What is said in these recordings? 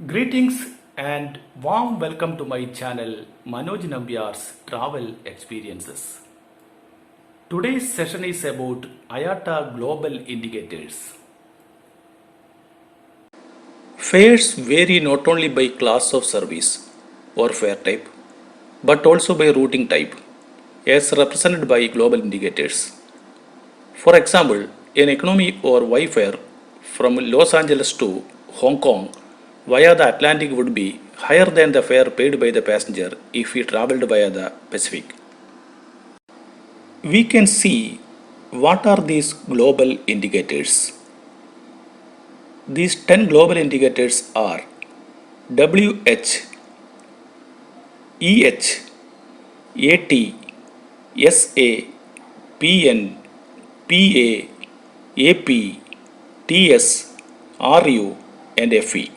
Greetings and warm welcome to my channel Manoj Nambiar's Travel Experiences. Today's session is about IATA Global Indicators. Fares vary not only by class of service or fare type, but also by routing type, as represented by global indicators. For example, an economy or Y fare from Los Angeles to Hong Kong via the Atlantic would be higher than the fare paid by the passenger if he traveled via the Pacific. We can see what are these global indicators. These 10 global indicators are WH, EH, AT, SA, PN, PA, AP, TS, RU, and FE.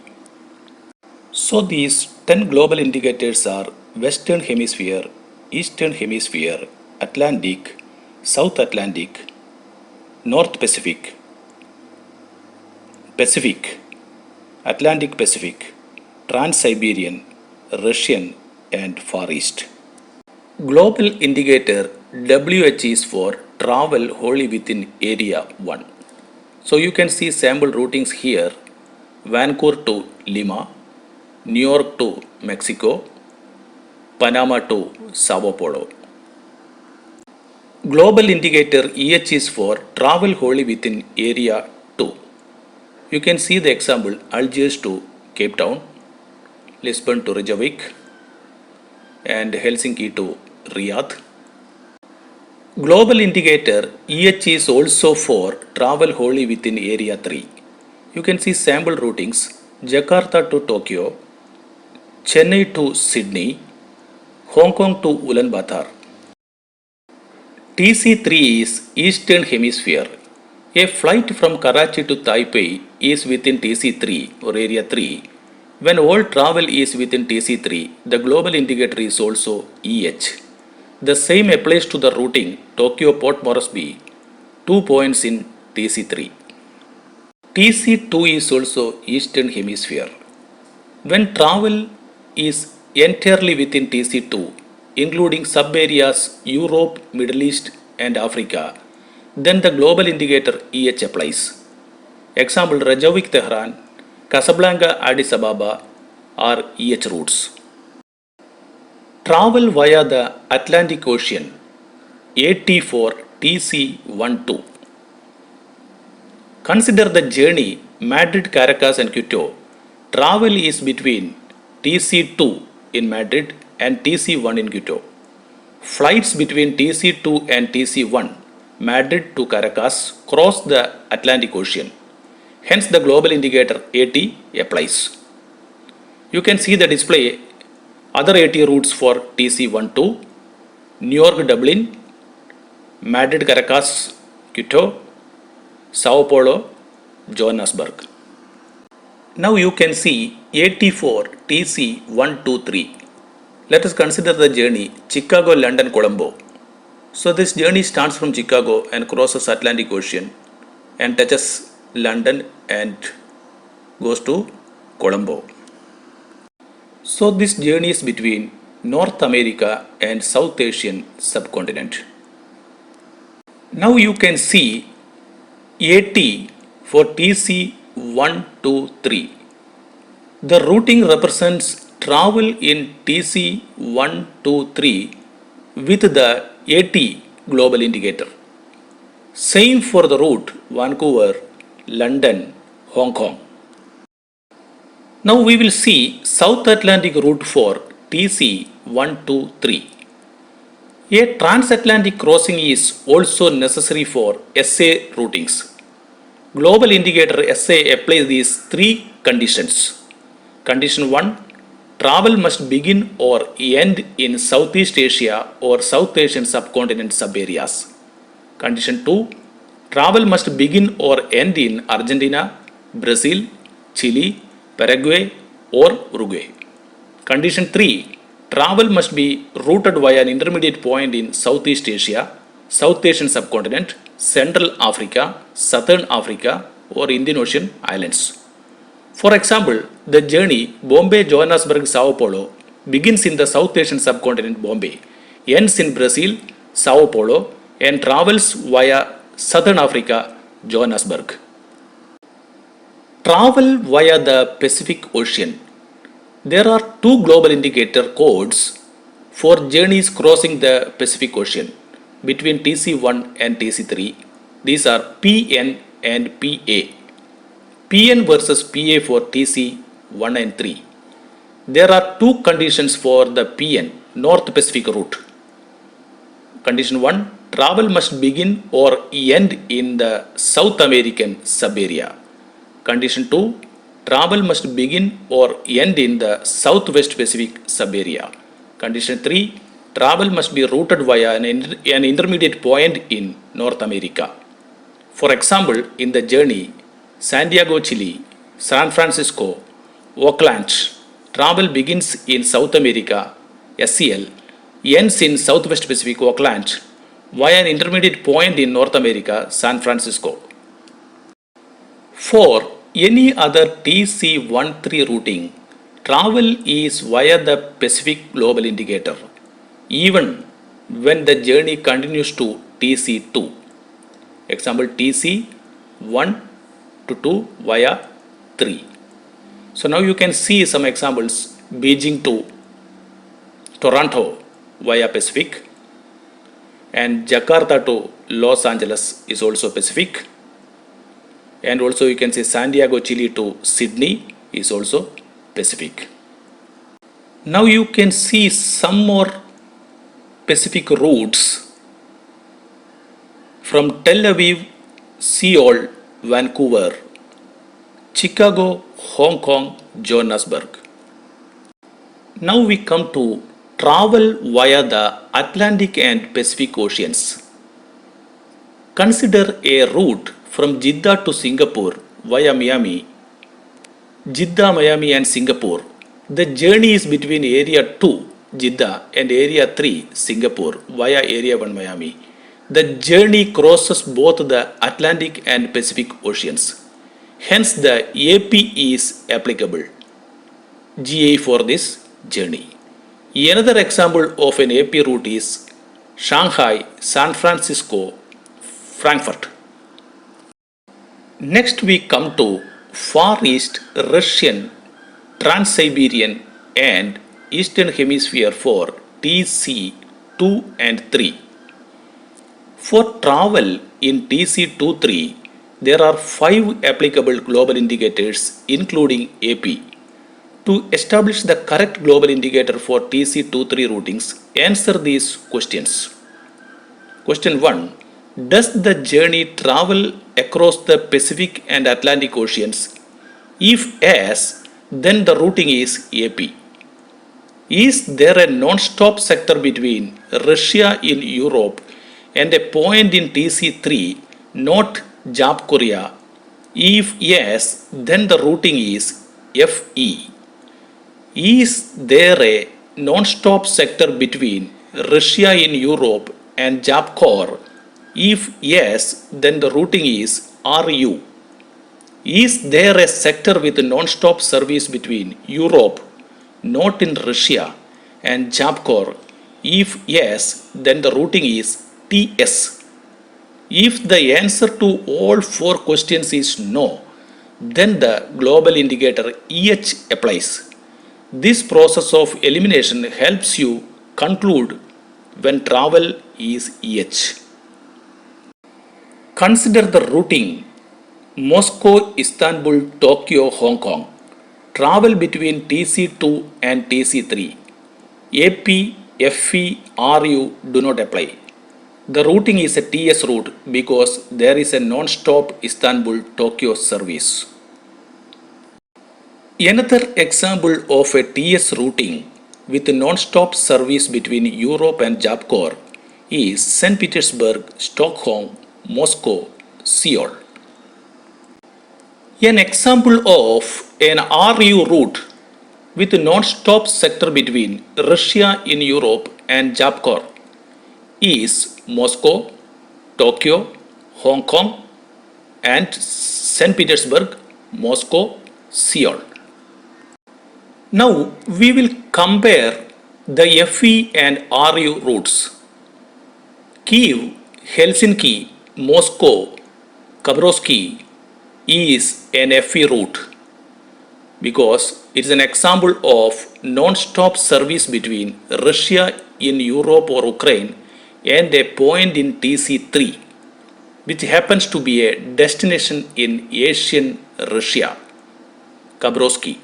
So these 10 global indicators are Western Hemisphere, Eastern Hemisphere, Atlantic, South Atlantic, North Pacific, Pacific, Atlantic Pacific, Trans-Siberian, Russian, and Far East. Global indicator WH is for travel wholly within Area 1. So you can see sample routings here: Vancouver to Lima, New York to Mexico, Panama to Sao Paulo. Global indicator EH is for travel wholly within Area 2. You can see the example: Algiers to Cape Town, Lisbon to Reykjavik, and Helsinki to Riyadh. Global indicator EH is also for travel wholly within Area 3. You can see sample routings: Jakarta to Tokyo, Chennai to Sydney, Hong Kong to Ulaanbaatar. TC3 is Eastern Hemisphere. A flight from Karachi to Taipei is within TC3 or Area 3. When all travel is within TC3, the global indicator is also EH. The same applies to the routing Tokyo Port Moresby, 2 points in TC3. TC2 is also Eastern Hemisphere. When travel is entirely within TC2, including sub-areas Europe, Middle East, and Africa, then the global indicator EH applies. Example: Reykjavik Tehran, Casablanca Addis Ababa are EH routes. Travel via the Atlantic Ocean, AT for TC12. Consider the journey Madrid, Caracas, and Quito. Travel is between TC2 in Madrid and TC1 in Quito. Flights between TC2 and TC1, Madrid to Caracas, cross the Atlantic Ocean. Hence the global indicator AT applies. You can see the display other AT routes for TC12: New York Dublin, Madrid Caracas Quito, Sao Paulo Johannesburg. Now you can see AT for TC123. Let us consider the journey Chicago London Colombo. So this journey starts from Chicago and crosses Atlantic Ocean and touches London and goes to Colombo. So this journey is between North America and South Asian subcontinent. Now you can see AT for TC123. The routing represents travel in TC123 with the AT global indicator. Same for the route Vancouver, London, Hong Kong. Now we will see South Atlantic route for TC123. A transatlantic crossing is also necessary for SA routings. Global indicator SA applies these three conditions. Condition 1: travel must begin or end in Southeast Asia or South Asian subcontinent subareas. Condition 2: travel must begin or end in Argentina, Brazil, Chile, Paraguay, or Uruguay. Condition 3: travel must be routed via an intermediate point in Southeast Asia, South Asian subcontinent, Central Africa, Southern Africa, or Indian Ocean islands. For example, the journey Bombay-Johannesburg-Sao Paulo begins in the South Asian subcontinent Bombay, ends in Brazil, Sao Paulo, and travels via Southern Africa, Johannesburg. Travel via the Pacific Ocean. There are two global indicator codes for journeys crossing the Pacific Ocean between TC1 and TC3. These are PN and PA. PN versus PA for TC1 and 3. There are two conditions for the PN North Pacific route. Condition 1, travel must begin or end in the South American subarea. Condition 2, travel must begin or end in the Southwest Pacific subarea. Condition 3, travel must be routed via an intermediate point in North America. For example, in the journey Santiago, Chile, San Francisco, Oakland, travel begins in South America, SCL, ends in Southwest Pacific, Oakland, via an intermediate point in North America, San Francisco. For any other TC13 routing, travel is via the Pacific Global Indicator, even when the journey continues to TC2. Example TC1 to 2 via 3. So now you can see some examples. Beijing to Toronto via Pacific, and Jakarta to Los Angeles is also Pacific, and also you can say Santiago, Chile to Sydney is also Pacific. Now you can see some more Pacific routes from Tel Aviv, Seoul, Vancouver, Chicago, Hong Kong, Johannesburg. Now we come to travel via the Atlantic and Pacific Oceans. Consider a route from Jeddah to Singapore via Miami, Jeddah, Miami and Singapore. The journey is between Area 2, Jeddah and Area 3, Singapore via Area 1, Miami. The journey crosses both the Atlantic and Pacific Oceans. Hence the AP is applicable, GA for this journey. Another example of an AP route is Shanghai, San Francisco, Frankfurt. Next we come to Far East, Russian, Trans-Siberian and Eastern Hemisphere for TC2 and 3. For travel in TC23, there are 5 applicable global indicators including AP. To establish the correct global indicator for TC23 routings, answer these questions. Question 1. Does the journey travel across the Pacific and Atlantic Oceans? If yes, then the routing is AP. Is there a non-stop sector between Russia in Europe and a point in TC3, not Jap Korea? If yes, then the routing is FE. Is there a non-stop sector between Russia in Europe and Japcor? If yes, then the routing is RU. Is there a sector with non-stop service between Europe, not in Russia, and Japcor? If yes, then the routing is TS. If the answer to all 4 questions is no, then the global indicator EH applies. This process of elimination helps you conclude when travel is EH. Consider the routing Moscow, Istanbul, Tokyo, Hong Kong. Travel between TC2 and TC3. AP, FE, RU do not apply. The routing is a TS route because there is a non-stop Istanbul-Tokyo service. Another example of a TS routing with non-stop service between Europe and Japcor is St. Petersburg, Stockholm, Moscow, Seoul. An example of an RU route with non-stop sector between Russia in Europe and Japcor is Moscow, Tokyo, Hong Kong and St. Petersburg, Moscow, Seoul. Now we will compare the FE and RU routes. Kiev, Helsinki, Moscow, Khabarovsk is an FE route because it is an example of non-stop service between Russia in Europe or Ukraine and a point in TC3, which happens to be a destination in Asian Russia, Khabarovsk.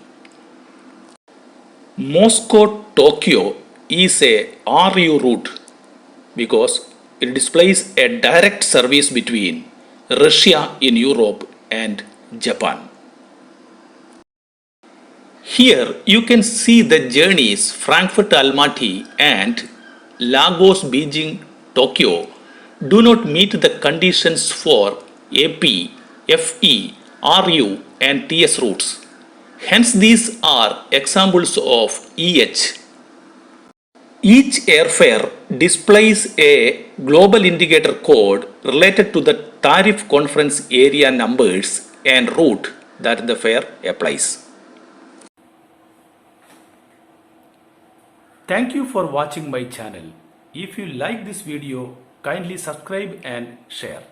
Moscow Tokyo is a RU route because it displays a direct service between Russia in Europe and Japan. Here you can see the journeys Frankfurt Almaty and Lagos Beijing Tokyo do not meet the conditions for AP, FE, RU and TS routes. Hence these are examples of EH. Each airfare displays a global indicator code related to the tariff conference area numbers and route that the fare applies. Thank you for watching my channel. If you like this video, kindly subscribe and share.